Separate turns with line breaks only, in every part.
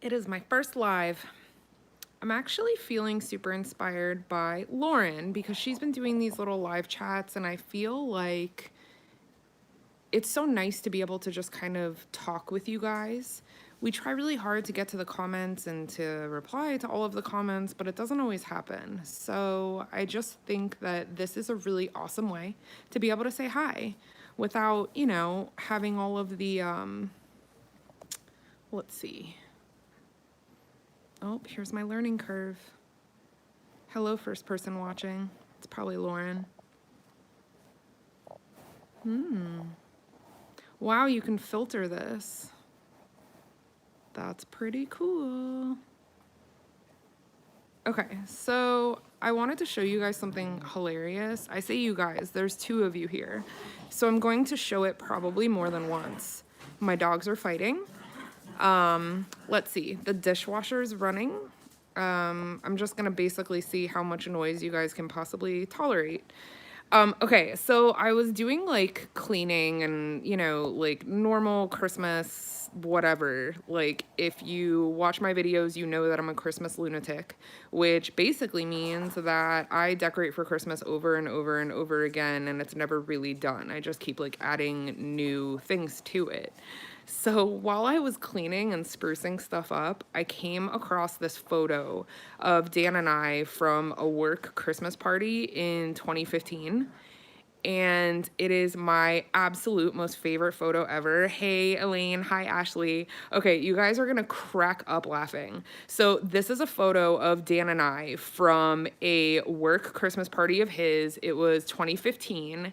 It is my first live. I'm actually feeling super inspired by Lauren because she's been doing these little live chats, and I feel like it's so nice to be able to just kind of talk with you guys. We try really hard to get to the comments and to reply to all of the comments, but it doesn't always happen. So I just think that this is a really awesome way to be able to say hi without, having all of the, let's see. Oh, here's my learning curve. Hello, first person watching. It's probably Lauren. Wow, you can filter this. That's pretty cool. Okay, so I wanted to show you guys something hilarious. I say you guys, there's two of you here. So I'm going to show it probably more than once. My dogs are fighting. Let's see, the dishwasher's running. I'm just gonna basically see how much noise you guys can possibly tolerate. Okay, so I was doing like cleaning and, like normal Christmas, whatever. Like, if you watch my videos, you know that I'm a Christmas lunatic, which basically means that I decorate for Christmas over and over and over again, and it's never really done. I just keep like adding new things to it. So while I was cleaning and sprucing stuff up, I came across this photo of Dan and I from a work Christmas party in 2015. And it is my absolute most favorite photo ever. Hey, Elaine. Hi, Ashley. Okay, you guys are gonna crack up laughing. So this is a photo of Dan and I from a work Christmas party of his. It was 2015.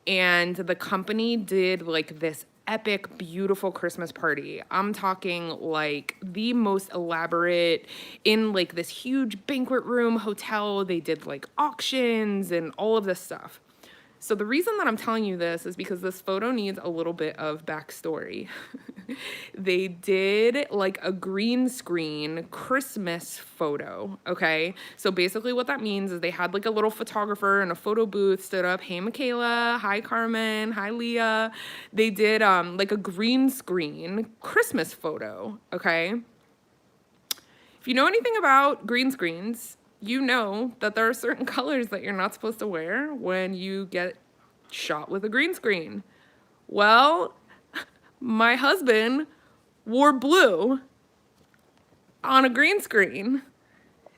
And the company did like this epic, beautiful Christmas party. I'm talking like the most elaborate in like this huge banquet room hotel. They did like auctions and all of this stuff. So the reason that I'm telling you this is because this photo needs a little bit of backstory. They did like a green screen Christmas photo, okay? So basically what that means is they had like a little photographer in a photo booth stood up, hey Michaela, hi Carmen, hi Leah. They did like a green screen Christmas photo, okay? If you know anything about green screens, you know that there are certain colors that you're not supposed to wear when you get shot with a green screen. Well, my husband wore blue on a green screen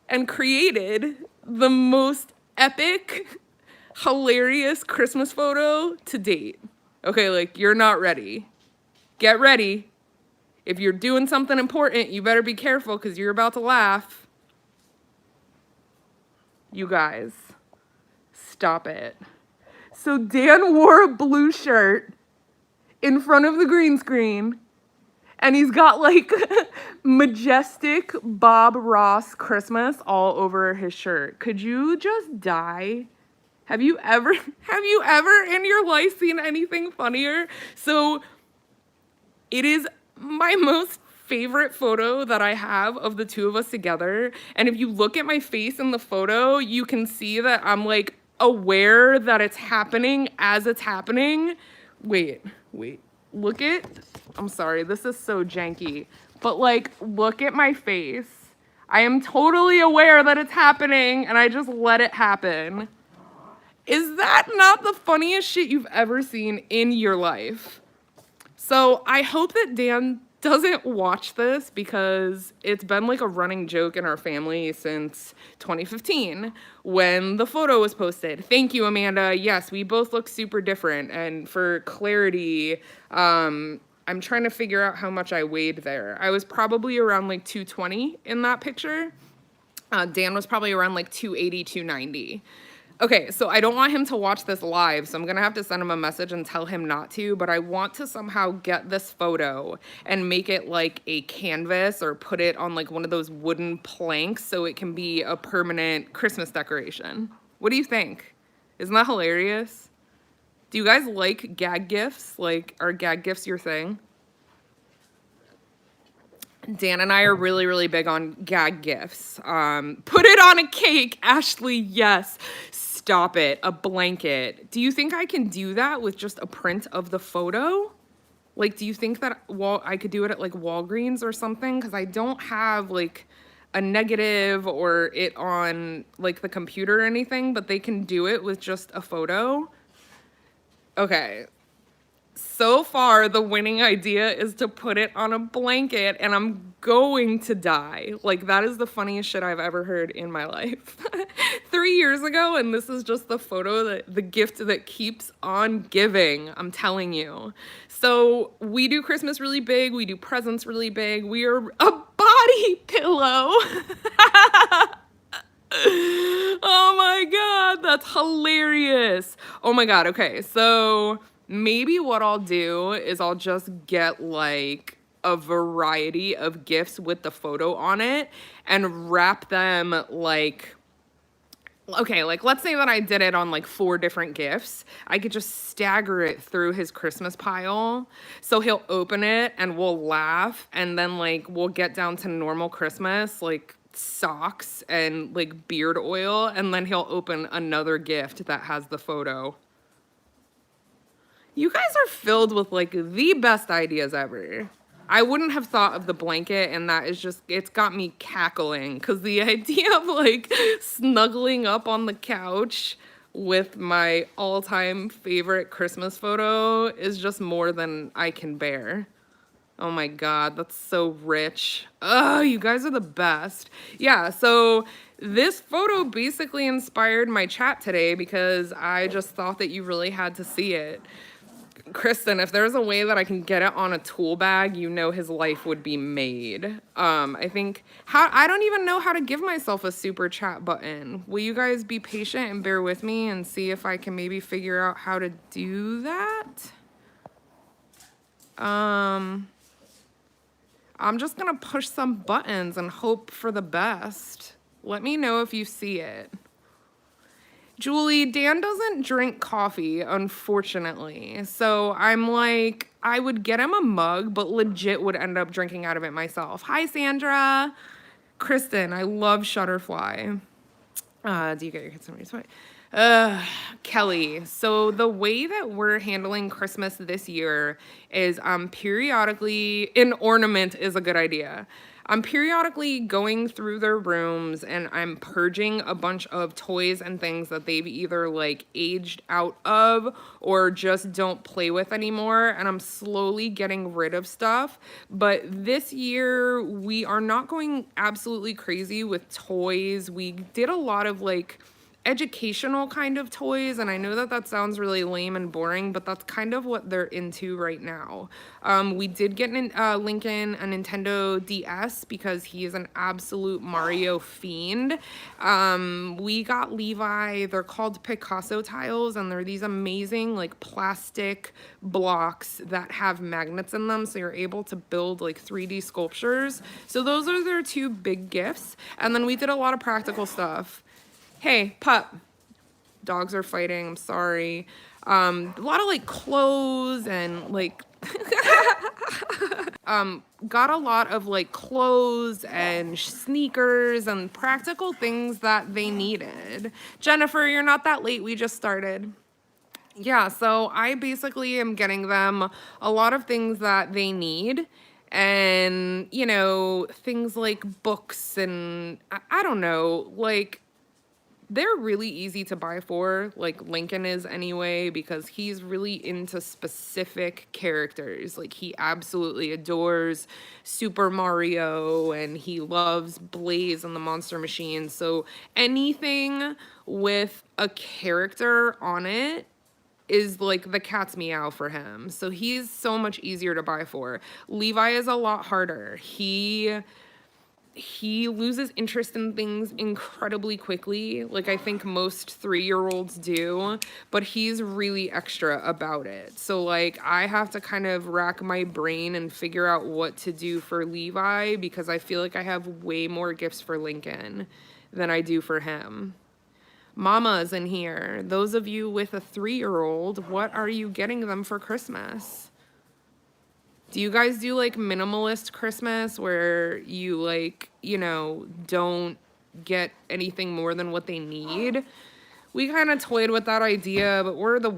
and created the most epic, hilarious Christmas photo to date. Okay, like, you're not ready. Get ready. If you're doing something important, you better be careful because you're about to laugh. You guys, stop it. So Dan wore a blue shirt in front of the green screen, and he's got like majestic Bob Ross Christmas all over his shirt. Could you just die? Have you ever in your life seen anything funnier? So it is my most favorite photo that I have of the two of us together. And if you look at my face in the photo, you can see that I'm like aware that it's happening as it's happening. Wait. Look at, I'm sorry, this is so janky, but like, look at my face. I am totally aware that it's happening and I just let it happen. Is that not the funniest shit you've ever seen in your life? So I hope that Dan doesn't watch this because it's been like a running joke in our family since 2015 when the photo was posted. Thank you, Amanda. Yes, we both look super different. And for clarity, I'm trying to figure out how much I weighed there. I was probably around like 220 in that picture. Dan was probably around like 280, 290. Okay, so I don't want him to watch this live, so I'm gonna have to send him a message and tell him not to, but I want to somehow get this photo and make it like a canvas or put it on like one of those wooden planks so it can be a permanent Christmas decoration. What do you think? Isn't that hilarious? Do you guys like gag gifts? Like, are gag gifts your thing? Dan and I are really, really big on gag gifts. Put it on a cake, Ashley, yes. Stop it, a blanket. Do you think I can do that with just a print of the photo? Like, do you think that I could do it at like Walgreens or something? Because I don't have like a negative or it on like the computer or anything, but they can do it with just a photo. Okay. So far, the winning idea is to put it on a blanket, and I'm going to die. Like, that is the funniest shit I've ever heard in my life. 3 years ago, and this is just the photo, that the gift that keeps on giving, I'm telling you. So we do Christmas really big, we do presents really big, we are a body pillow. Oh my God, that's hilarious. Oh my God, okay, so maybe what I'll do is I'll just get like a variety of gifts with the photo on it and wrap them like, okay, like let's say that I did it on like 4 different gifts. I could just stagger it through his Christmas pile. So he'll open it and we'll laugh, and then like we'll get down to normal Christmas, like socks and like beard oil, and then he'll open another gift that has the photo. You guys are filled with like the best ideas ever. I wouldn't have thought of the blanket, and that is just, it's got me cackling because the idea of like snuggling up on the couch with my all-time favorite Christmas photo is just more than I can bear. Oh my God, that's so rich. Oh, you guys are the best. Yeah, so this photo basically inspired my chat today because I just thought that you really had to see it. Kristen, if there's a way that I can get it on a tool bag, you know his life would be made. I think, I don't even know how to give myself a super chat button. Will you guys be patient and bear with me and see if I can maybe figure out how to do that? I'm just gonna push some buttons and hope for the best. Let me know if you see it. Julie, Dan doesn't drink coffee, unfortunately. So I'm like, I would get him a mug, but legit would end up drinking out of it myself. Hi, Sandra. Kristen, I love Shutterfly. Do you get your kids somebody's sweat? Kelly. So the way that we're handling Christmas this year is periodically, an ornament is a good idea. I'm periodically going through their rooms and I'm purging a bunch of toys and things that they've either like aged out of or just don't play with anymore. And I'm slowly getting rid of stuff. But this year we are not going absolutely crazy with toys. We did a lot of like educational kind of toys, and I know that that sounds really lame and boring, but that's kind of what they're into right now. We did get Lincoln a Nintendo DS because he is an absolute Mario fiend. We got Levi, they're called Picasso tiles, and they're these amazing like plastic blocks that have magnets in them, so you're able to build like 3D sculptures. So those are their 2 big gifts, and then we did a lot of practical stuff. Hey, pup. Dogs are fighting, I'm sorry. A lot of like clothes and like got a lot of like clothes and sneakers and practical things that they needed. Jennifer, you're not that late, we just started. Yeah, so I basically am getting them a lot of things that they need. And, you know, things like books and I don't know, like they're really easy to buy for, like Lincoln is anyway, because he's really into specific characters. Like he absolutely adores Super Mario and he loves Blaze and the Monster Machine. So anything with a character on it is like the cat's meow for him. So he's so much easier to buy for. Levi is a lot harder. He loses interest in things incredibly quickly, like I think most 3-year-olds do, but he's really extra about it. So like I have to kind of rack my brain and figure out what to do for Levi because I feel like I have way more gifts for Lincoln than I do for him. Mama's in here. Those of you with a 3-year-old, what are you getting them for Christmas? Do you guys do like minimalist Christmas where you like, you know, don't get anything more than what they need? We kind of toyed with that idea, but we're the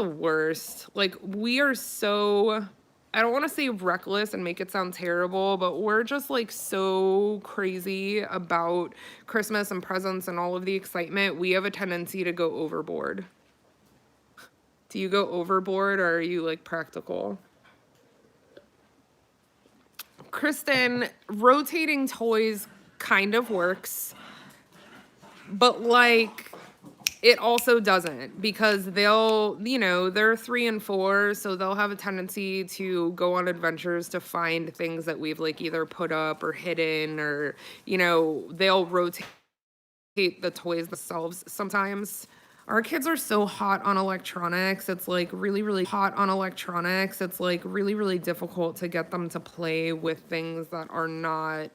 worst. Like we are so I don't want to say reckless and make it sound terrible, but we're just like so crazy about Christmas and presents and all of the excitement. We have a tendency to go overboard. Do you go overboard or are you like practical? Kristen, rotating toys kind of works, but like it also doesn't, because they'll, they're 3 and 4, so they'll have a tendency to go on adventures to find things that we've like either put up or hidden, or, they'll rotate the toys themselves sometimes. Our kids are so hot on electronics. It's like really, really hot on electronics. It's like really, really difficult to get them to play with things that are not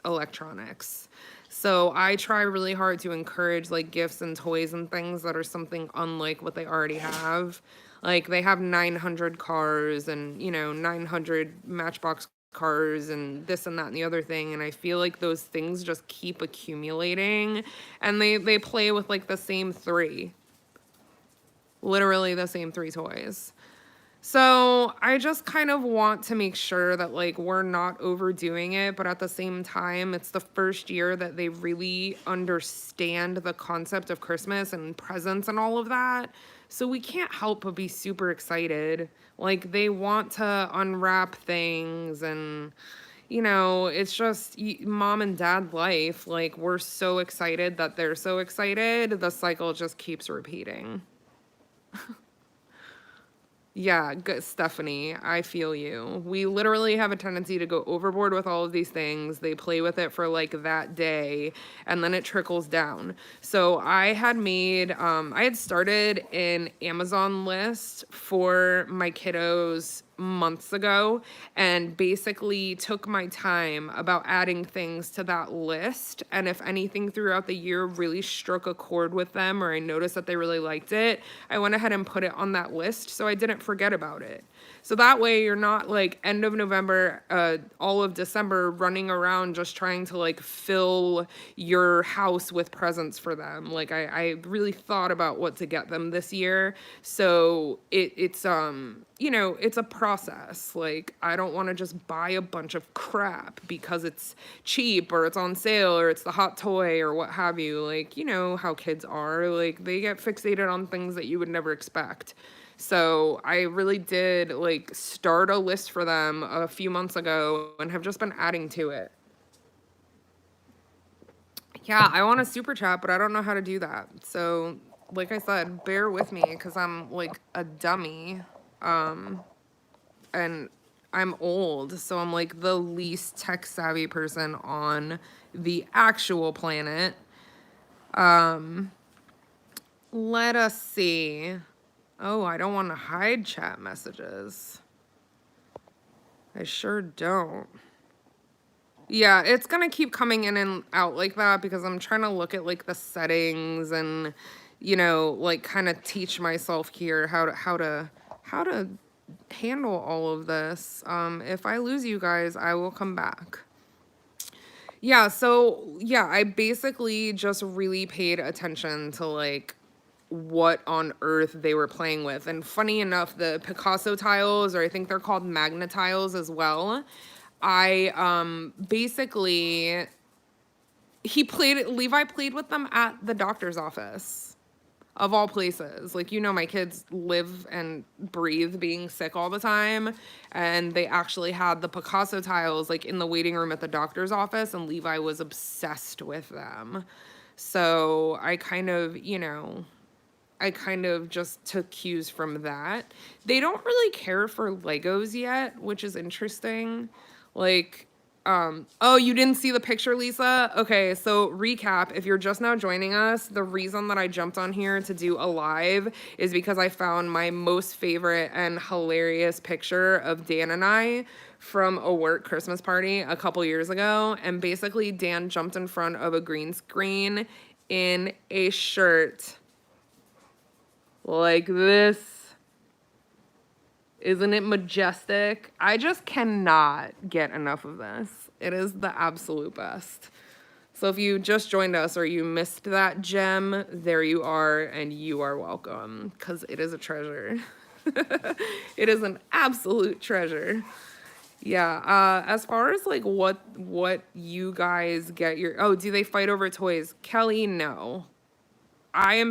electronics. So I try really hard to encourage like gifts and toys and things that are something unlike what they already have. Like they have 900 cars and, 900 Matchbox cars and this and that and the other thing, and I feel like those things just keep accumulating, and they play with like the same 3. Literally the same 3 toys. So I just kind of want to make sure that like we're not overdoing it, but at the same time, it's the first year that they really understand the concept of Christmas and presents and all of that. So we can't help but be super excited. Like they want to unwrap things, and it's just mom and dad life. Like we're so excited that they're so excited. The cycle just keeps repeating. Yeah, good, Stephanie, I feel you. We literally have a tendency to go overboard with all of these things. They play with it for like that day, and then it trickles down. So I had started an Amazon list for my kiddos months ago, and basically took my time about adding things to that list. And if anything throughout the year really struck a chord with them, or I noticed that they really liked it, I went ahead and put it on that list so I didn't forget about it. So that way you're not like end of November, all of December running around just trying to like fill your house with presents for them. Like I really thought about what to get them this year. So it's it's a process. Like I don't want to just buy a bunch of crap because it's cheap or it's on sale or it's the hot toy or what have you. Like, you know how kids are. Like they get fixated on things that you would never expect. So I really did like start a list for them a few months ago and have just been adding to it. Yeah, I want a super chat, but I don't know how to do that. So like I said, bear with me because I'm like a dummy. And I'm old, so I'm like the least tech savvy person on the actual planet. Let us see. Oh, I don't want to hide chat messages. I sure don't. Yeah, it's gonna keep coming in and out like that because I'm trying to look at like the settings and, like kind of teach myself here how to handle all of this. If I lose you guys, I will come back. Yeah, so yeah, I basically just really paid attention to like what on earth they were playing with. And funny enough, the Picasso tiles, or I think they're called Magna tiles as well, basically Levi played with them at the doctor's office, of all places. Like, my kids live and breathe being sick all the time, and they actually had the Picasso tiles like in the waiting room at the doctor's office, and Levi was obsessed with them. So I kind of just took cues from that. They don't really care for Legos yet, which is interesting. Like, oh, you didn't see the picture, Lisa? Okay, so recap, if you're just now joining us, the reason that I jumped on here to do a live is because I found my most favorite and hilarious picture of Dan and I from a work Christmas party a couple years ago. And basically, Dan jumped in front of a green screen in a shirt like this. Isn't it majestic? I just cannot get enough of this. It is the absolute best. So if you just joined us or you missed that gem, there you are, and you are welcome, because it is a treasure. It is an absolute treasure. Yeah, as far as like what you guys get your do they fight over toys? Kelly, no. I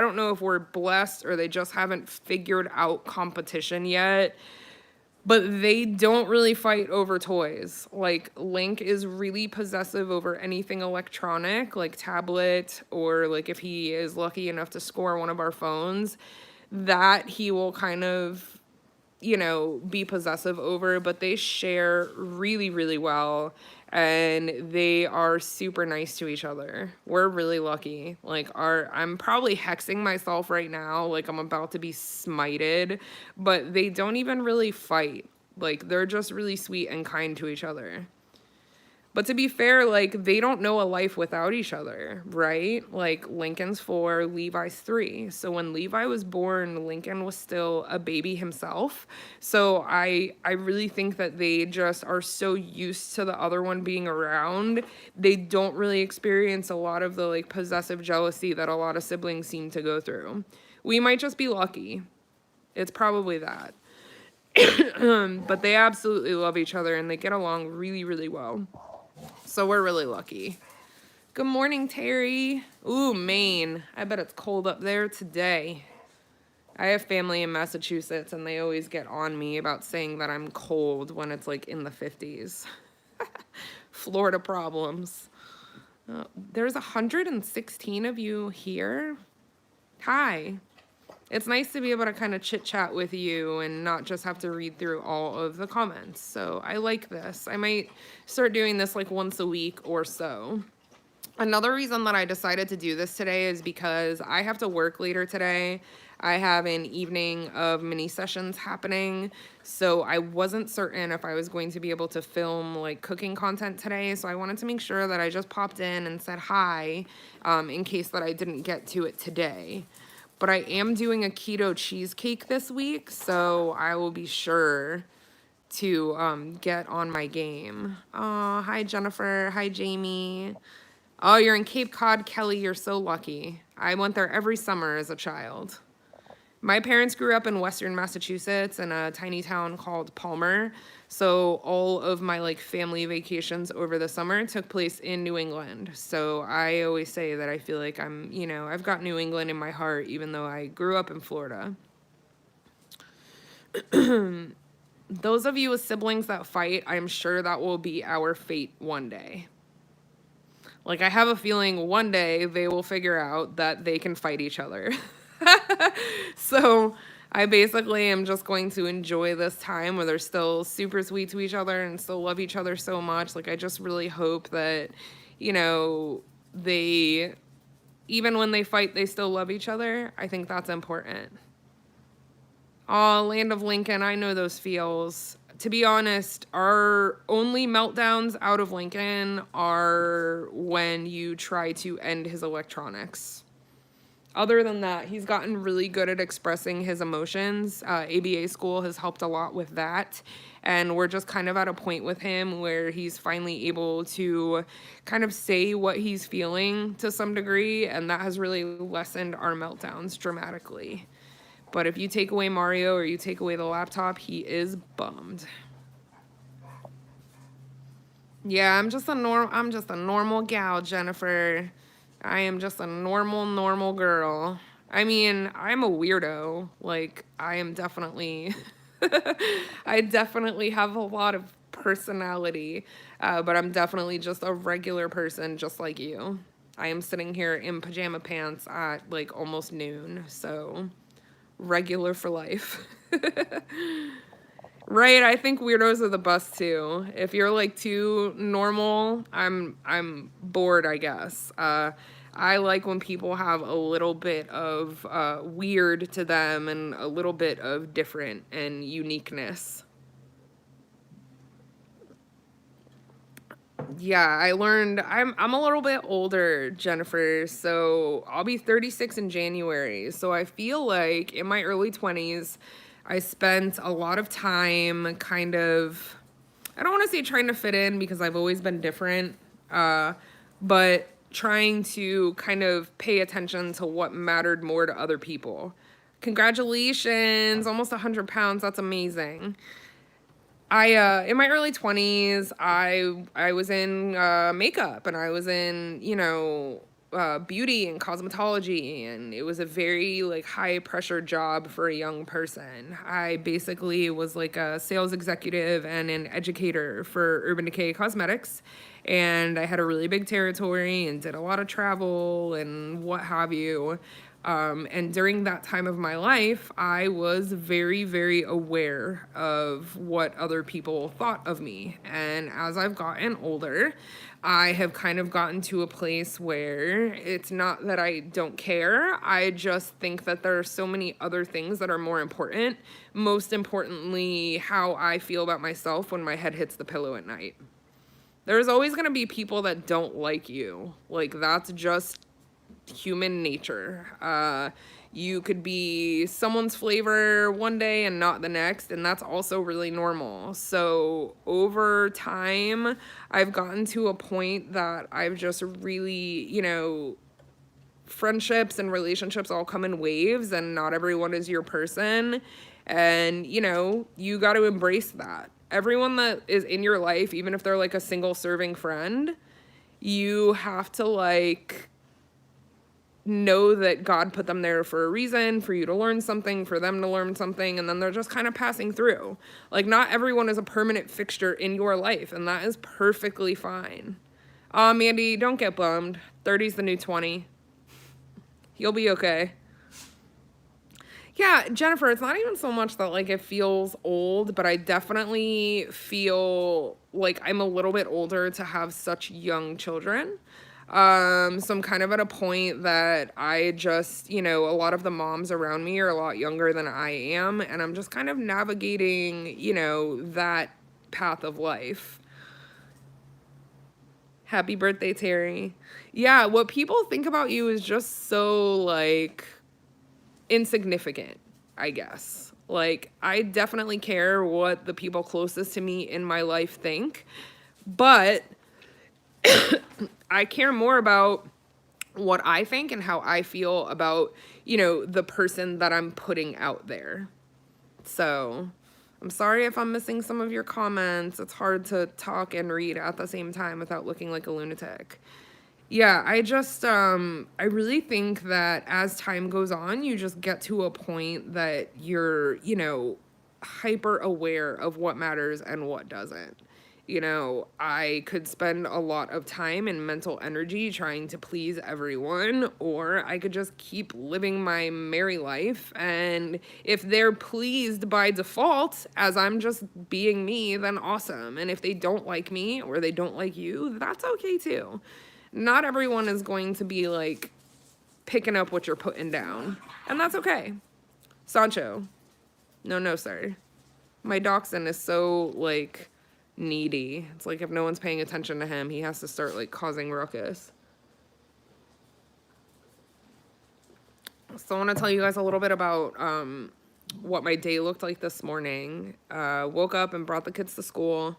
don't know if we're blessed or they just haven't figured out competition yet, but they don't really fight over toys. Like Link is really possessive over anything electronic, like tablet, or like if he is lucky enough to score one of our phones, that he will kind of be possessive over, but they share really, really well and they are super nice to each other. We're really lucky. Like I'm probably hexing myself right now, like I'm about to be smited, but they don't even really fight. Like they're just really sweet and kind to each other. But to be fair, like, they don't know a life without each other, right? Like, Lincoln's 4, Levi's 3. So when Levi was born, Lincoln was still a baby himself. So I really think that they just are so used to the other one being around. They don't really experience a lot of the, like, possessive jealousy that a lot of siblings seem to go through. We might just be lucky. It's probably that. But they absolutely love each other and they get along really, really well. So we're really lucky. Good morning, Terry. Ooh, Maine. I bet it's cold up there today. I have family in Massachusetts, and they always get on me about saying that I'm cold when it's like in the 50s. Florida problems. There's 116 of you here. Hi. It's nice to be able to kind of chit chat with you and not just have to read through all of the comments. So I like this. I might start doing this like once a week or so. Another reason that I decided to do this today is because I have to work later today. I have an evening of mini sessions happening, so I wasn't certain if I was going to be able to film like cooking content today, so I wanted to make sure that I just popped in and said hi in case that I didn't get to it today. But I am doing a keto cheesecake this week, so I will be sure to get on my game. Oh, hi, Jennifer. Hi, Jamie. Oh, you're in Cape Cod, Kelly. You're so lucky. I went there every summer as a child. My parents grew up in Western Massachusetts in a tiny town called Palmer. So all of my like family vacations over the summer took place in New England. So I always say that I feel like I've got New England in my heart, even though I grew up in Florida. Those of you with siblings that fight, I'm sure that will be our fate one day. Like, I have a feeling one day they will figure out that they can fight each other. So I basically am just going to enjoy this time where they're still super sweet to each other and still love each other so much. Like, I just really hope that, they, even when they fight, they still love each other. I think that's important. Oh, Land of Lincoln, I know those feels. To be honest, our only meltdowns out of Lincoln are when you try to end his electronics. Other than that, he's gotten really good at expressing his emotions. ABA school has helped a lot with that. And we're just kind of at a point with him where he's finally able to kind of say what he's feeling to some degree. And that has really lessened our meltdowns dramatically. But if you take away Mario or you take away the laptop, he is bummed. Yeah, I'm just a normal gal, Jennifer. I am just a normal girl. I mean, I'm a weirdo. Like, I am definitely, I definitely have a lot of personality, but I'm definitely just a regular person just like you. I am sitting here in pajama pants at like almost noon, so regular for life. Right, I think weirdos are the best too. If you're like too normal, I'm bored, I guess. I like when people have a little bit of weird to them and a little bit of different and uniqueness. Yeah, I learned I'm a little bit older, Jennifer, so I'll be 36 in January. So I feel like in my early 20s, I spent a lot of time kind of, I don't want to say trying to fit in because I've always been different, but trying to kind of pay attention to what mattered more to other people. Congratulations, almost 100 pounds. That's amazing. In my early 20s, I was in makeup, and I was in, beauty and cosmetology, and it was a very like high pressure job for a young person. I basically was like a sales executive and an educator for Urban Decay Cosmetics, and I had a really big territory and did a lot of travel and what have you. And during that time of my life, I was very, very aware of what other people thought of me. And as I've gotten older, I have kind of gotten to a place where it's not that I don't care. I just think that there are so many other things that are more important. Most importantly, how I feel about myself when my head hits the pillow at night. There's always going to be people that don't like you. Like, that's just human nature. You could be someone's flavor one day and not the next, and that's also really normal. So over time, I've gotten to a point that I've just really, friendships and relationships all come in waves, and not everyone is your person. And, you got to embrace that. Everyone that is in your life, even if they're like a single serving friend, you have to like know that God put them there for a reason, for you to learn something, for them to learn something, and then they're just kind of passing through. Like, not everyone is a permanent fixture in your life, and that is perfectly fine. Mandy, don't get bummed. 30's the new 20. You'll be okay. Yeah, Jennifer, it's not even so much that, like, it feels old, but I definitely feel like I'm a little bit older to have such young children. So I'm kind of at a point that I just, a lot of the moms around me are a lot younger than I am, and I'm just kind of navigating, that path of life. Happy birthday, Terry. Yeah, what people think about you is just so, like, insignificant, I guess. Like, I definitely care what the people closest to me in my life think, but I care more about what I think and how I feel about, the person that I'm putting out there. So I'm sorry if I'm missing some of your comments. It's hard to talk and read at the same time without looking like a lunatic. Yeah, I really think that as time goes on, you just get to a point that you're, hyper aware of what matters and what doesn't. I could spend a lot of time and mental energy trying to please everyone, or I could just keep living my merry life. And if they're pleased by default, as I'm just being me, then awesome. And if they don't like me or they don't like you, that's okay too. Not everyone is going to be like picking up what you're putting down, and that's okay. Sancho, no, sir. My dachshund is so like needy. It's like if no one's paying attention to him, he has to start like causing ruckus. So I want to tell you guys a little bit about what my day looked like this morning. Woke up and brought the kids to school.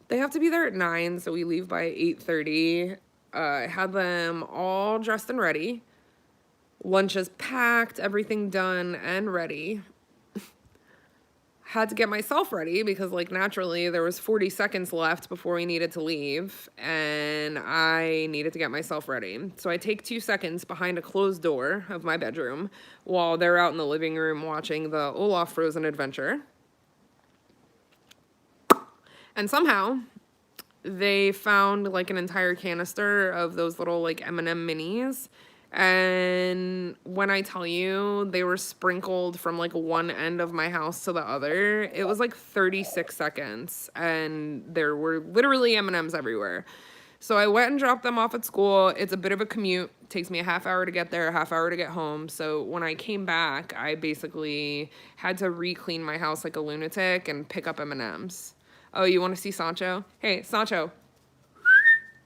They have to be there at 9, so we leave by 8:30. Had them all dressed and ready. Lunch is packed, everything done and ready. Had to get myself ready because, like, naturally there was 40 seconds left before we needed to leave, and I needed to get myself ready. So I take 2 seconds behind a closed door of my bedroom while they're out in the living room watching the Olaf Frozen Adventure. And somehow they found like an entire canister of those little like M&M minis. And when I tell you they were sprinkled from like one end of my house to the other, it was like 36 seconds and there were literally M&Ms everywhere. So I went and dropped them off at school. It's a bit of a commute. It takes me a half hour to get there, a half hour to get home. So when I came back, I basically had to re-clean my house like a lunatic and pick up M&Ms. Oh, you want to see Sancho? Hey, Sancho.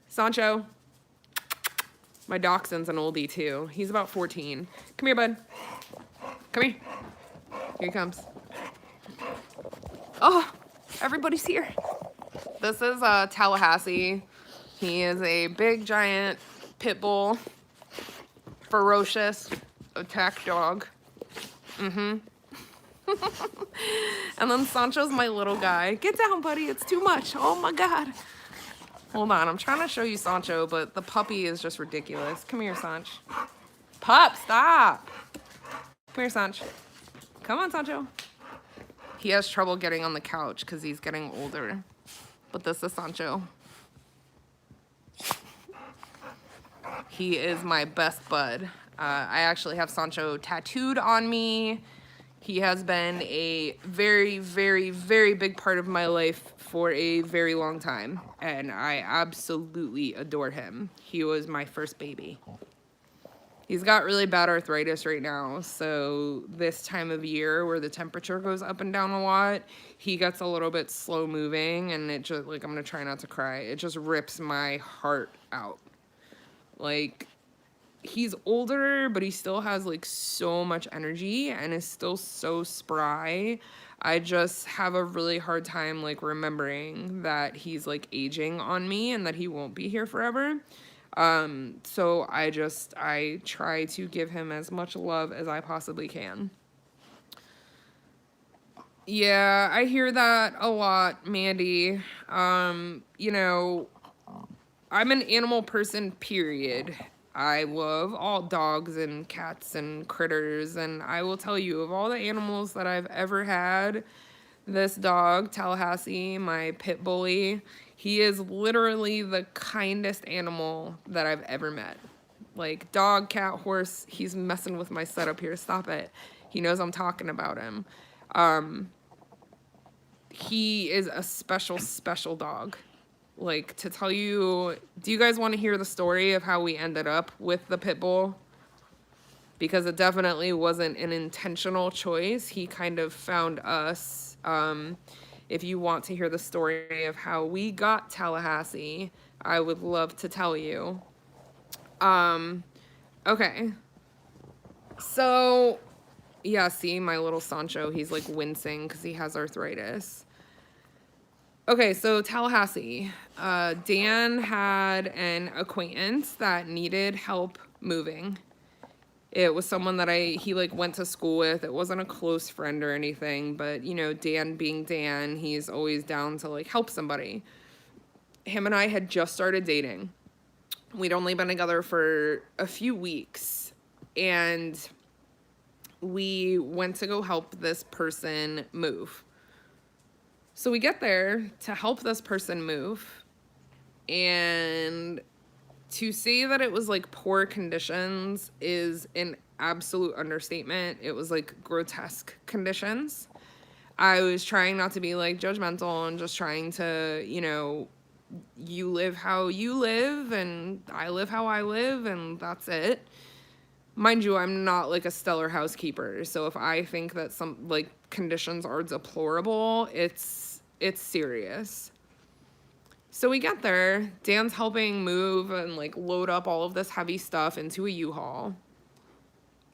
Sancho. My dachshund's an oldie, too. He's about 14. Come here, bud. Come here. Here he comes. Oh, everybody's here. This is Tallahassee. He is a big, giant pit bull, ferocious attack dog. Mm-hmm. And then Sancho's my little guy. Get down, buddy. It's too much. Oh my God. Hold on. I'm trying to show you Sancho, but the puppy is just ridiculous. Come here, Sanch. Pup, stop. Come here, Sanch. Come on, Sancho. He has trouble getting on the couch because he's getting older. But this is Sancho. He is my best bud. I actually have Sancho tattooed on me. He has been a very, very, very big part of my life for a very long time, and I absolutely adore him. He was my first baby. He's got really bad arthritis right now, so this time of year where the temperature goes up and down a lot, he gets a little bit slow moving, and it just, like, I'm gonna try not to cry. It just rips my heart out. Like, he's older, but he still has like so much energy and is still so spry. I just have a really hard time like remembering that he's like aging on me and that he won't be here forever. So I try to give him as much love as I possibly can. Yeah, I hear that a lot, Mandy. You know, I'm an animal person, period. I love all dogs and cats and critters, and I will tell you, of all the animals that I've ever had, this dog, Tallahassee, my pit bully, he is literally the kindest animal that I've ever met. Like, dog, cat, horse, he's messing with my setup here. Stop it. He knows I'm talking about him. He is a special, special dog. Like, to tell you, do you guys want to hear the story of how we ended up with the pit bull? Because it definitely wasn't an intentional choice. He kind of found us. If you want to hear the story of how we got Tallahassee, I would love to tell you. Okay. So, yeah, see, my little Sancho, he's like wincing because he has arthritis. Okay, so Tallahassee. Dan had an acquaintance that needed help moving. It was someone that he like went to school with. It wasn't a close friend or anything, but you know, Dan being Dan, he's always down to like help somebody. Him and I had just started dating. We'd only been together for a few weeks, and we went to go help this person move. So we get there to help this person move, and to say that it was like poor conditions is an absolute understatement. It was like grotesque conditions. I was trying not to be like judgmental and just trying to, you know, you live how you live and I live how I live, and that's it. Mind you, I'm not like a stellar housekeeper, so if I think that some like conditions are deplorable, it's serious. So we get there, Dan's helping move and like load up all of this heavy stuff into a U-Haul.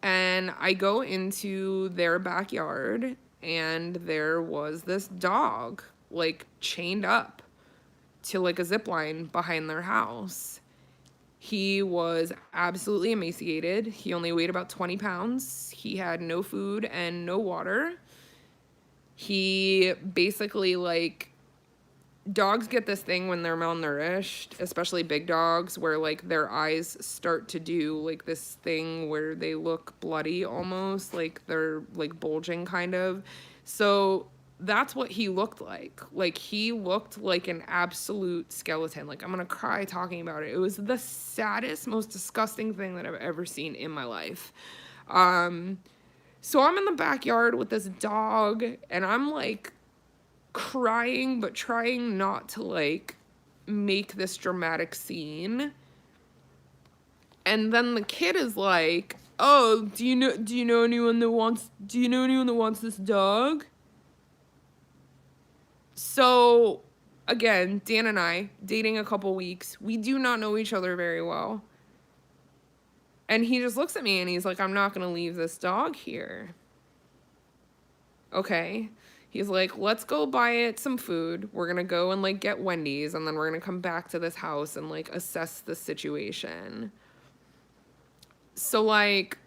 And I go into their backyard, and there was this dog like chained up to like a zip line behind their house. He was absolutely emaciated. He only weighed about 20 pounds. He had no food and no water. He basically, like, dogs get this thing when they're malnourished, especially big dogs, where, like, their eyes start to do, like, this thing where they look bloody almost, like they're, like, bulging kind of. So that's what he looked like. Like, he looked like an absolute skeleton. Like, I'm gonna cry talking about it. It was the saddest, most disgusting thing that I've ever seen in my life. So I'm in the backyard with this dog, and I'm, like, crying, but trying not to, like, make this dramatic scene. And then the kid is like, "Oh, do you know anyone that wants this dog?" So, again, Dan and I, dating a couple weeks, we do not know each other very well. And he just looks at me and he's like, "I'm not going to leave this dog here." Okay. He's like, "Let's go buy it some food. We're going to go and like get Wendy's, and then we're going to come back to this house and like assess the situation." So like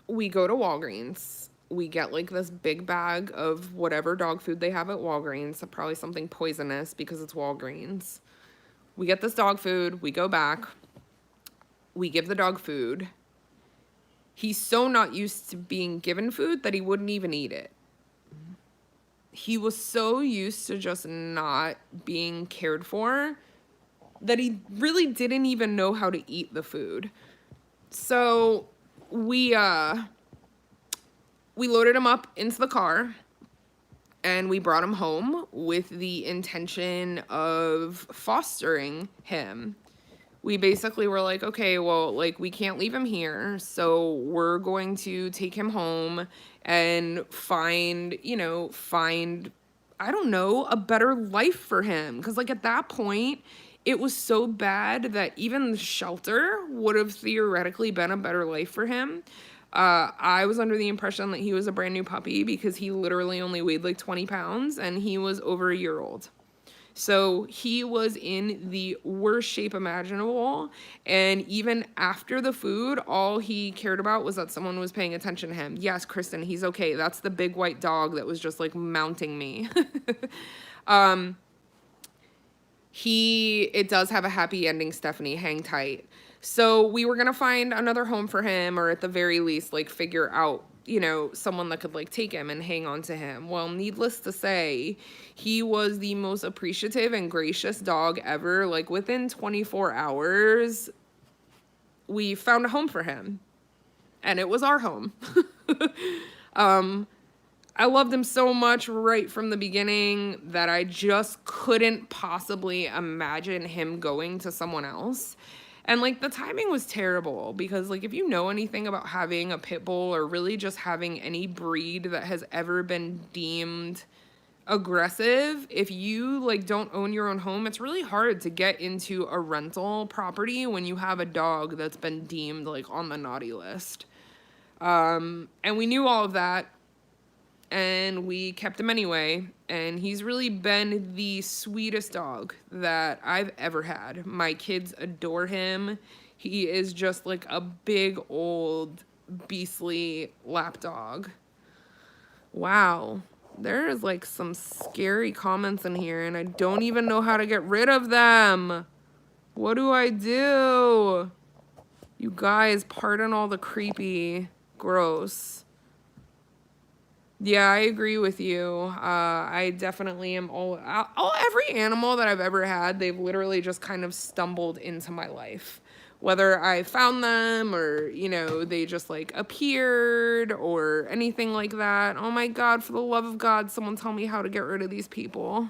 we go to Walgreens. We get like this big bag of whatever dog food they have at Walgreens, so probably something poisonous because it's Walgreens. We get this dog food, we go back, we give the dog food. He's so not used to being given food that he wouldn't even eat it. He was so used to just not being cared for that he really didn't even know how to eat the food. So we loaded him up into the car and we brought him home with the intention of fostering him. We basically were like, okay, well, like, we can't leave him here, so we're going to take him home and find, I don't know, a better life for him. Because, like, at that point, it was so bad that even the shelter would have theoretically been a better life for him. I was under the impression that he was a brand new puppy because he literally only weighed like 20 pounds and he was over a year old. So he was in the worst shape imaginable. And even after the food, all he cared about was that someone was paying attention to him. Yes, Kristen, he's okay. That's the big white dog that was just like mounting me. It does have a happy ending, Stephanie. Hang tight. So we were going to find another home for him, or at the very least, like, figure out, someone that could, like, take him and hang on to him. Well, needless to say, he was the most appreciative and gracious dog ever. Like, within 24 hours, we found a home for him. And it was our home. I loved him so much right from the beginning that I just couldn't possibly imagine him going to someone else. And, like, the timing was terrible because, like, if you know anything about having a pit bull or really just having any breed that has ever been deemed aggressive, if you, like, don't own your own home, it's really hard to get into a rental property when you have a dog that's been deemed, like, on the naughty list. And we knew all of that. And we kept him anyway, and he's really been the sweetest dog that I've ever had. My kids adore him. He is just like a big old beastly lap dog. Wow, there's like some scary comments in here, and I don't even know how to get rid of them. What do I do? You guys, pardon all the creepy, gross. Yeah, I agree with you. I definitely am every animal that I've ever had, they've literally just kind of stumbled into my life. Whether I found them or, they just like appeared or anything like that. Oh my God, for the love of God, someone tell me how to get rid of these people.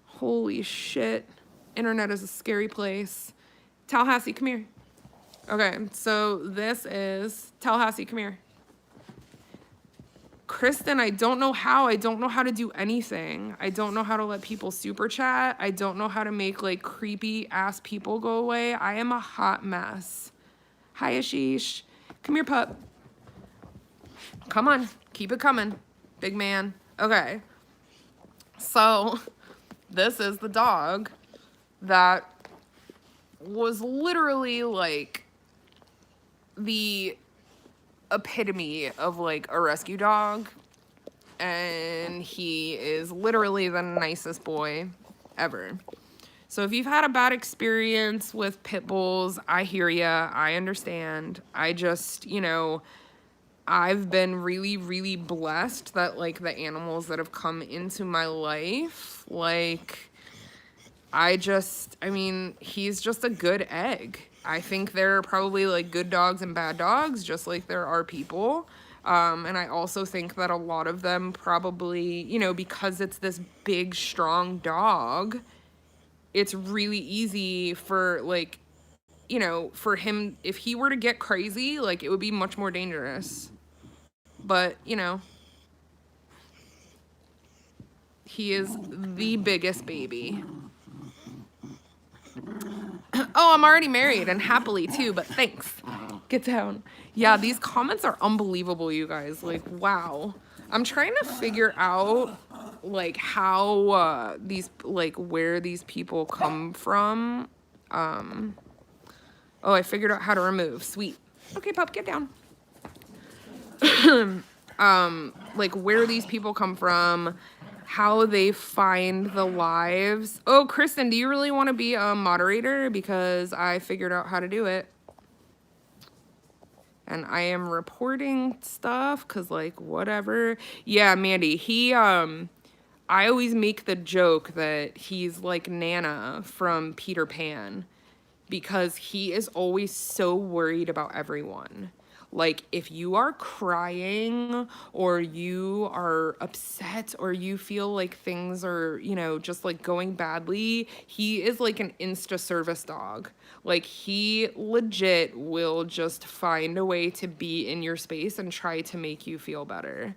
Holy shit. Internet is a scary place. Tallahassee, come here. Okay, so this is Tallahassee, come here. Kristen, I don't know how. I don't know how to do anything. I don't know how to let people super chat. I don't know how to make, like, creepy ass people go away. I am a hot mess. Hi, Ashish. Come here, pup. Come on. Keep it coming, big man. Okay. So, this is the dog that was literally, like, the epitome of like a rescue dog, and he is literally the nicest boy ever. So if you've had a bad experience with pit bulls, I hear ya, I understand. I just, I've been really, really blessed that like the animals that have come into my life, like he's just a good egg. I think there are probably like good dogs and bad dogs, just like there are people. And I also think that a lot of them probably, because it's this big, strong dog, it's really easy for like, for him, if he were to get crazy, like it would be much more dangerous. But, he is the biggest baby. Oh, I'm already married and happily too, but thanks. Get down. Yeah, these comments are unbelievable, you guys. Like, wow. I'm trying to figure out, like, how where these people come from. Oh, I figured out how to remove. Sweet. Okay, pup, get down. like where these people come from, how they find the lives. Oh, Kristen, do you really want to be a moderator? Because I figured out how to do it. And I am reporting stuff because, like, whatever. Yeah, Mandy, I always make the joke that he's like Nana from Peter Pan because he is always so worried about everyone. Like, if you are crying or you are upset or you feel like things are, just like going badly, he is like an insta service dog. Like, he legit will just find a way to be in your space and try to make you feel better.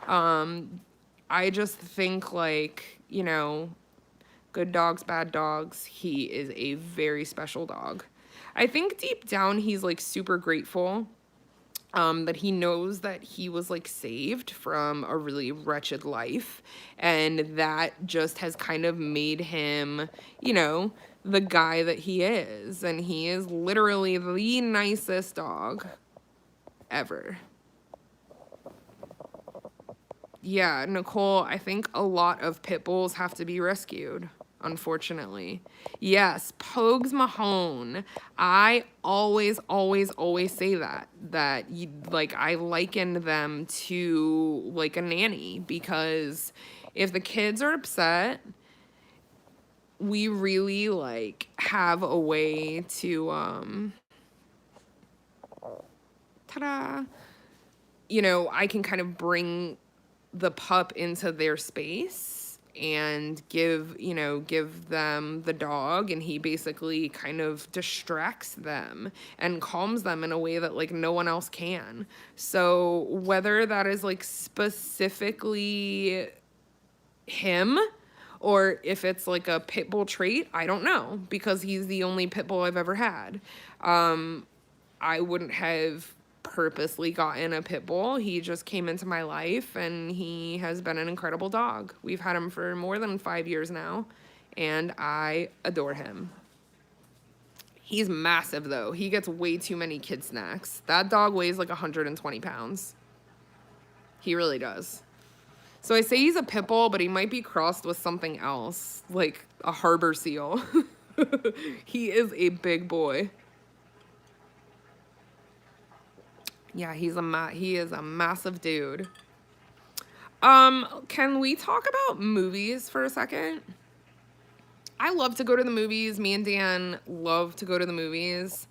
I just think, like, good dogs, bad dogs. He is a very special dog. I think deep down he's like super grateful that he knows that he was like saved from a really wretched life, and that just has kind of made him, the guy that he is, and he is literally the nicest dog ever. Yeah, Nicole, I think a lot of pit bulls have to be rescued, unfortunately. Yes, Pogues Mahone. I always, always, always say that I liken them to like a nanny, because if the kids are upset, we really like have a way to ta-da, I can kind of bring the pup into their space and give them the dog, and he basically kind of distracts them and calms them in a way that like no one else can. So whether that is like specifically him or if it's like a pit bull trait, I don't know, because he's the only pit bull I've ever had. I wouldn't have purposely gotten a pit bull. He just came into my life and he has been an incredible dog. We've had him for more than 5 years now and I adore him. He's massive though. He gets way too many kid snacks. That dog weighs like 120 pounds. He really does. So I say he's a pit bull, but he might be crossed with something else, like a harbor seal. He is a big boy. Yeah, he is a massive dude. Can we talk about movies for a second? I love to go to the movies. Me and Dan love to go to the movies.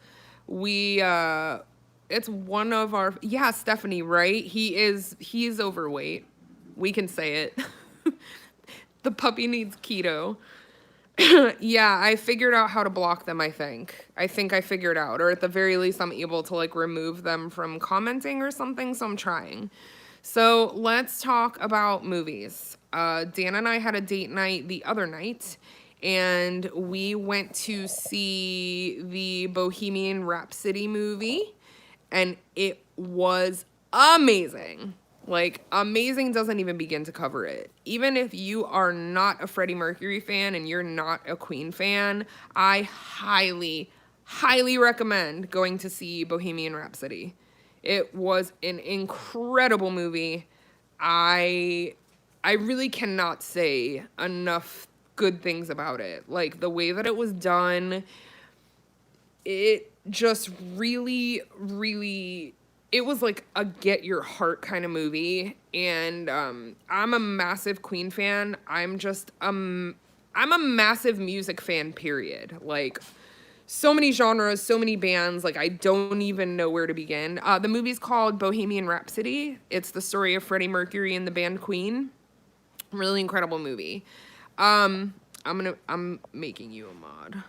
It's one of our, yeah, Stephanie, right? He's overweight. We can say it. The puppy needs keto. Yeah, I figured out how to block them, I think. I figured out, or at the very least, I'm able to like remove them from commenting or something, so I'm trying. So let's talk about movies. Dan and I had a date night the other night, and we went to see the Bohemian Rhapsody movie, and it was amazing. Like, amazing doesn't even begin to cover it. Even if you are not a Freddie Mercury fan and you're not a Queen fan, I highly, highly recommend going to see Bohemian Rhapsody. It was an incredible movie. I really cannot say enough good things about it. Like, the way that it was done, it just really, really, it was like a get your heart kind of movie. And I'm a massive Queen fan. I'm a massive music fan, period. Like, so many genres, so many bands, like I don't even know where to begin. The movie's called Bohemian Rhapsody. It's the story of Freddie Mercury and the band Queen. Really incredible movie. I'm making you a mod.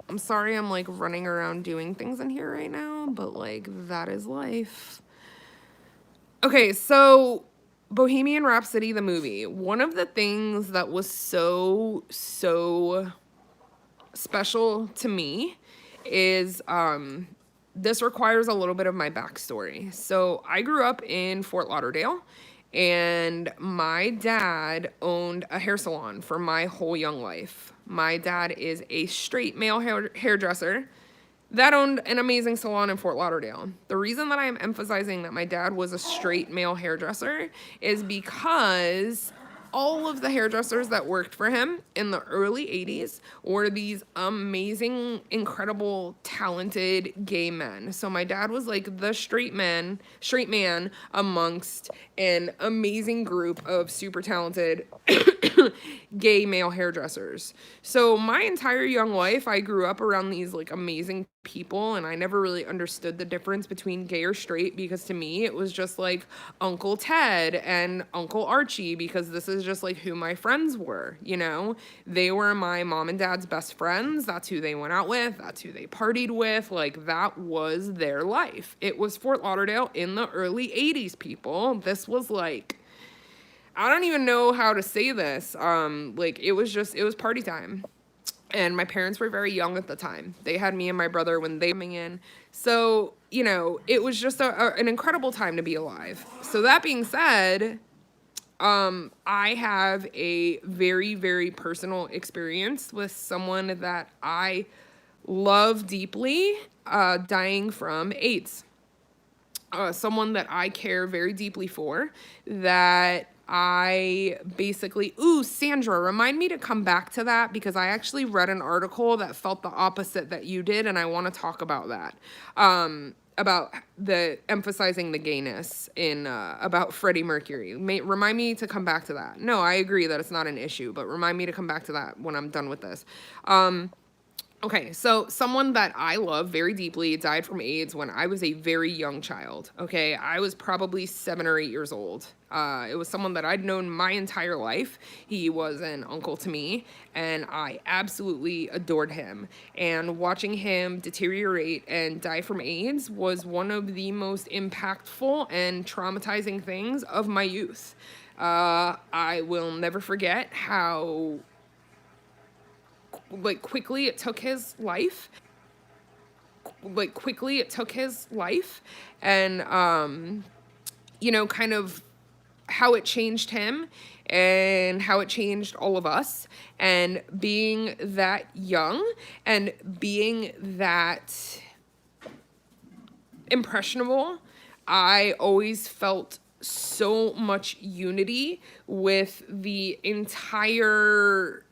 I'm sorry I'm like running around doing things in here right now, but like that is life. Okay, so Bohemian Rhapsody, the movie. One of the things that was so special to me is this requires a little bit of my backstory. So I grew up in Fort Lauderdale, and my dad owned a hair salon for my whole young life. My dad is a straight male hairdresser. that owned an amazing salon in Fort Lauderdale. The reason that I am emphasizing that my dad was a straight male hairdresser is because all of the hairdressers that worked for him in the early 80s were these amazing, incredible, talented gay men. So my dad was like the straight man amongst an amazing group of super talented gay male hairdressers. So my entire young life, I grew up around these like amazing people, and I never really understood the difference between gay or straight, because to me it was just like Uncle Ted and Uncle Archie, because this is just like who my friends were, you know? They were my mom and dad's best friends. That's who they went out with. That's who they partied with. Like, that was their life. It was Fort Lauderdale in the early 80s, people. This was like, I don't even know how to say this. Like, it was party time. And my parents were very young at the time. They had me and my brother when they coming in. So, you know, it was just an incredible time to be alive. So that being said, I have a very, very personal experience with someone that I love deeply, dying from AIDS. Someone that I care very deeply for, that I basically, Sandra, remind me to come back to that, because I actually read an article that felt the opposite that you did, and I want to talk about that. About the emphasizing the gayness in, about Freddie Mercury. Remind me to come back to that. No, I agree that it's not an issue, but remind me to come back to that when I'm done with this. Okay, so someone that I love very deeply died from AIDS when I was a very young child, okay? I was probably 7 or 8 years old. It was someone that I'd known my entire life. He was an uncle to me, and I absolutely adored him. And watching him deteriorate and die from AIDS was one of the most impactful and traumatizing things of my youth. I will never forget how quickly it took his life. And, you know, kind of how it changed him and how it changed all of us. And being that young and being that impressionable, I always felt so much unity with the entire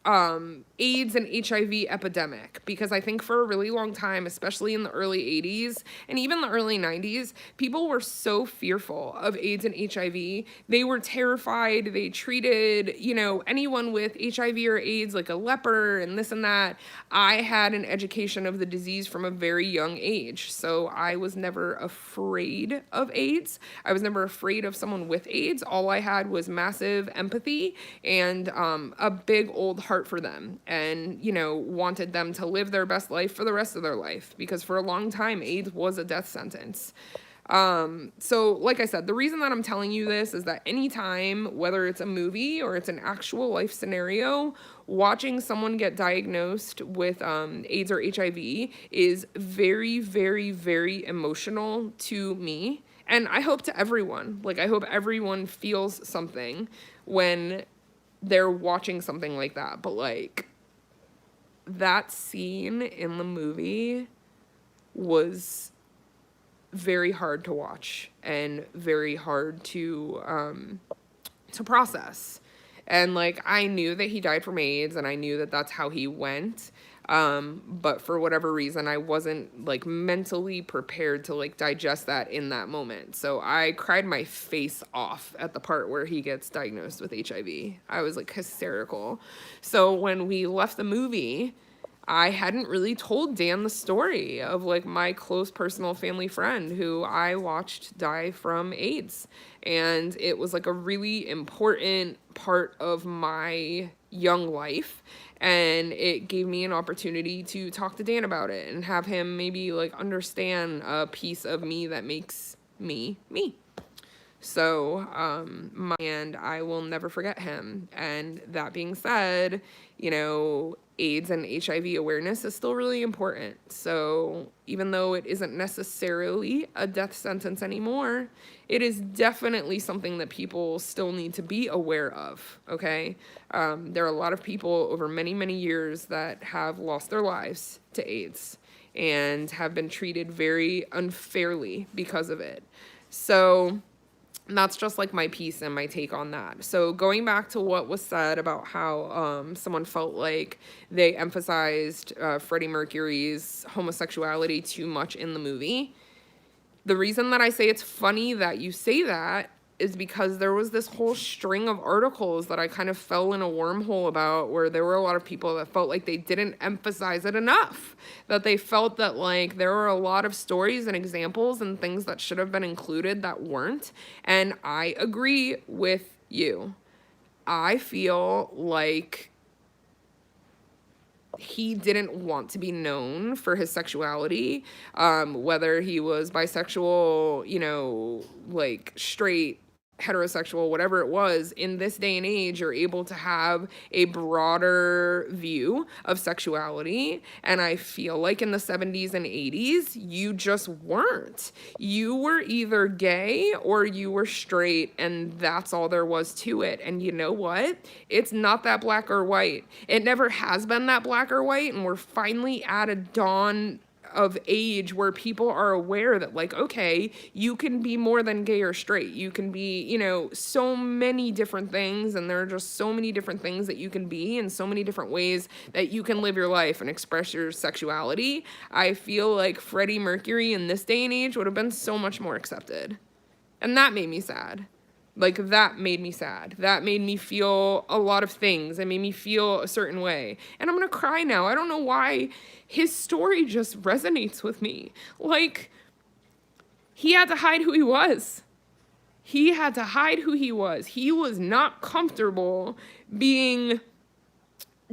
AIDS and HIV epidemic, because I think for a really long time, especially in the early 80s and even the early 90s, people were so fearful of AIDS and HIV. They were terrified. They treated, you know, anyone with HIV or AIDS like a leper and this and that. I had an education of the disease from a very young age, so I was never afraid of AIDS. I was never afraid of someone with AIDS. All I had was massive empathy and a big old heart for them, and, you know, wanted them to live their best life for the rest of their life, because for a long time AIDS was a death sentence. So like I said, the reason that I'm telling you this is that anytime, whether it's a movie or it's an actual life scenario, watching someone get diagnosed with AIDS or HIV is very, very, very emotional to me. And I hope to everyone. Like, I hope everyone feels something when they're watching something like that. But, like, that scene in the movie was very hard to watch and very hard to process. And, like, I knew that he died from AIDS, and I knew that that's how he went. But for whatever reason, I wasn't, like, mentally prepared to, like, digest that in that moment. So I cried my face off at the part where he gets diagnosed with HIV. I was, like, hysterical. So when we left the movie, I hadn't really told Dan the story of, like, my close personal family friend who I watched die from AIDS. And it was, like, a really important part of my young life. And it gave me an opportunity to talk to Dan about it and have him maybe, like, understand a piece of me that makes me, me. So, and I will never forget him. And that being said, you know, AIDS and HIV awareness is still really important. So even though it isn't necessarily a death sentence anymore, it is definitely something that people still need to be aware of, okay? There are a lot of people over many, many years that have lost their lives to AIDS. and have been treated very unfairly because of it. So that's just like my piece and my take on that. So going back to what was said about how someone felt like they emphasized Freddie Mercury's homosexuality too much in the movie, the reason that I say it's funny that you say that is because there was this whole string of articles that I kind of fell in a wormhole about, where there were a lot of people that felt like they didn't emphasize it enough, that they felt that like there were a lot of stories and examples and things that should have been included that weren't. And I agree with you. I feel like he didn't want to be known for his sexuality, whether he was bisexual, you know, like straight, heterosexual, whatever it was. In this day and age, you're able to have a broader view of sexuality, and I feel like in the 70s and 80s you just weren't. You were either gay or you were straight, and that's all there was to it. And you know what, it's not that black or white. It never has been that black or white, and we're finally at a dawn of age where people are aware that, like, okay, you can be more than gay or straight. You can be, you know, so many different things, and there are just so many different things that you can be, and so many different ways that you can live your life and express your sexuality. I feel like Freddie Mercury in this day and age would have been so much more accepted. And that made me sad. Like, that made me sad. That made me feel a lot of things. It made me feel a certain way. And I'm gonna cry now. I don't know why. His story just resonates with me. Like, he had to hide who he was. He had to hide who he was. He was not comfortable being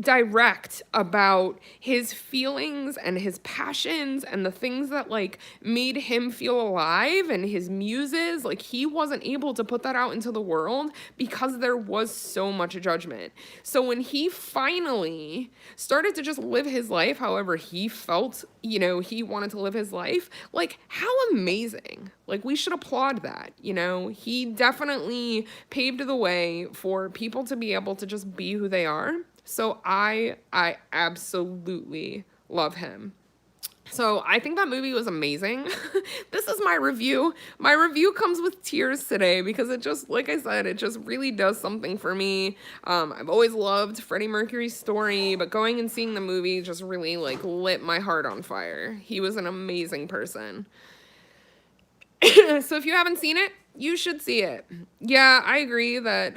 direct about his feelings and his passions and the things that like made him feel alive, and his muses. Like, he wasn't able to put that out into the world because there was so much judgment. So when he finally started to just live his life however he felt, you know, he wanted to live his life, like, how amazing. Like, we should applaud that. You know, he definitely paved the way for people to be able to just be who they are. So I absolutely love him. So I think that movie was amazing. This is my review. My review comes with tears today because it just, like I said, it just really does something for me. I've always loved Freddie Mercury's story, but going and seeing the movie just really like lit my heart on fire. He was an amazing person. So if you haven't seen it, you should see it. Yeah, I agree that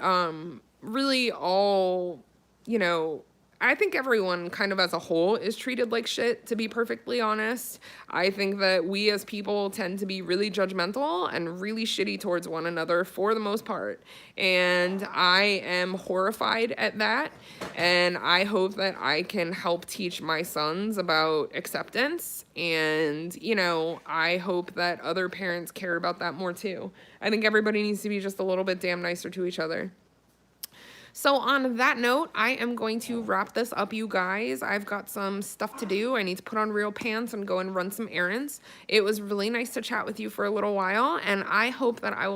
really all, you know, I think everyone kind of as a whole is treated like shit, to be perfectly honest. I think that we as people tend to be really judgmental and really shitty towards one another for the most part. And I am horrified at that. And I hope that I can help teach my sons about acceptance. And, you know, I hope that other parents care about that more too. I think everybody needs to be just a little bit damn nicer to each other. So on that note, I am going to wrap this up, you guys. I've got some stuff to do. I need to put on real pants and go and run some errands. It was really nice to chat with you for a little while, and I hope that I will